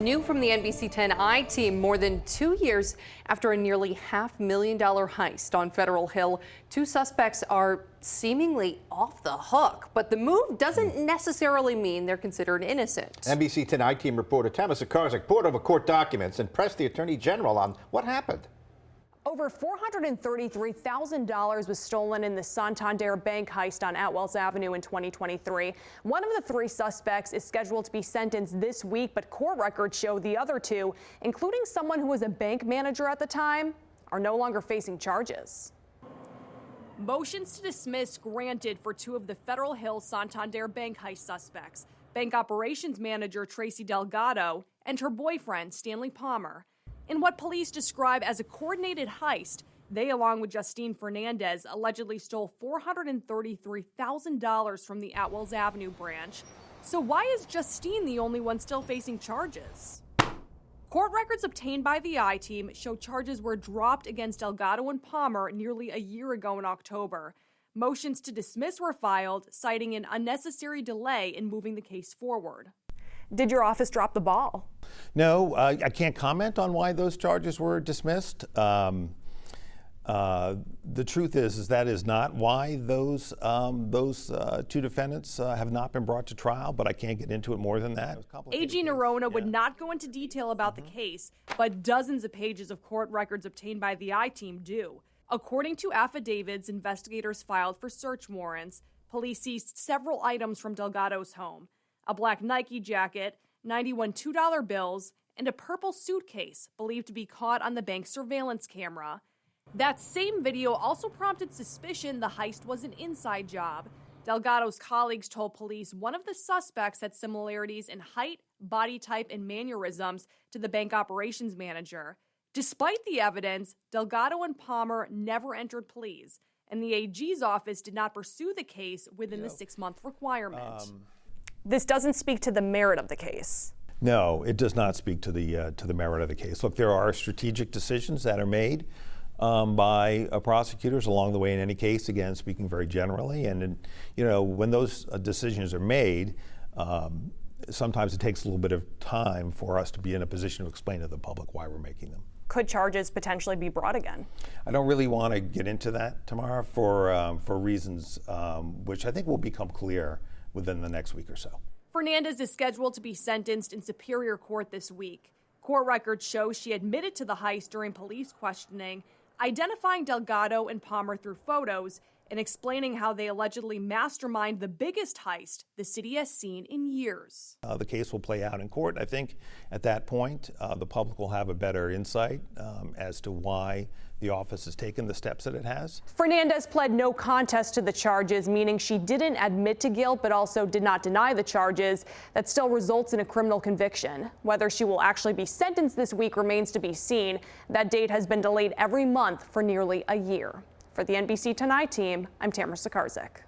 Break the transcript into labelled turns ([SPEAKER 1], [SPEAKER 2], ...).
[SPEAKER 1] New from the NBC 10 I-Team, more than 2 years after a nearly $500,000 heist on Federal Hill, two suspects are seemingly off the hook. But the move doesn't necessarily mean they're considered innocent.
[SPEAKER 2] NBC 10 I-Team reporter Tamas Sakarzik poured over court documents and pressed the Attorney General on what happened.
[SPEAKER 3] Over $433,000 was stolen in the Santander Bank heist on Atwells Avenue in 2023. One of the three suspects is scheduled to be sentenced this week, but court records show the other two, including someone who was a bank manager at the time, are no longer facing charges. Motions to dismiss granted for two of the Federal Hill Santander Bank heist suspects, bank operations manager Tracey Delgado and her boyfriend Stanley Palmer. In what police describe as a coordinated heist, they, along with Justine Fernandez, allegedly stole $433,000 from the Atwells Avenue branch. So why is Justine the only one still facing charges? Court records obtained by the I-Team show charges were dropped against Delgado and Palmer nearly a year ago in October. Motions to dismiss were filed, citing an unnecessary delay in moving the case forward. Did your office drop the ball?
[SPEAKER 4] No, I can't comment on why those charges were dismissed. The truth is that is not why those two defendants have not been brought to trial, but I can't get into it more than that.
[SPEAKER 3] AG Nerona would not go into detail about the case, but dozens of pages of court records obtained by the I-Team do. According to affidavits investigators filed for search warrants, police seized several items from Delgado's home: a black Nike jacket, 91 $2 bills, and a purple suitcase believed to be caught on the bank's surveillance camera. That same video also prompted suspicion the heist was an inside job. Delgado's colleagues told police one of the suspects had similarities in height, body type, and mannerisms to the bank operations manager. Despite the evidence, Delgado and Palmer never entered pleas, and the AG's office did not pursue the case within the 6-month requirement. This doesn't speak to the merit of the case.
[SPEAKER 4] No, it does not speak to the merit of the case. Look, there are strategic decisions that are made by prosecutors along the way in any case, again, speaking very generally. And, when those decisions are made, sometimes it takes a little bit of time for us to be in a position to explain to the public why we're making them.
[SPEAKER 3] Could charges potentially be brought again?
[SPEAKER 4] I don't really want to get into that, Tamara, for reasons which I think will become clear within the next week or so.
[SPEAKER 3] Fernandez is scheduled to be sentenced in Superior Court this week. Court records show she admitted to the heist during police questioning, identifying Delgado and Palmer through photos, and explaining how they allegedly masterminded the biggest heist the city has seen in years.
[SPEAKER 4] The case will play out in court. I think at that point, the public will have a better insight as to why the office has taken the steps that it has.
[SPEAKER 3] Fernandez pled no contest to the charges, meaning she didn't admit to guilt, but also did not deny the charges. That still results in a criminal conviction. Whether she will actually be sentenced this week remains to be seen. That date has been delayed every month for nearly a year. For the NBC 10 I-Team, I'm Tamas Sakarzik.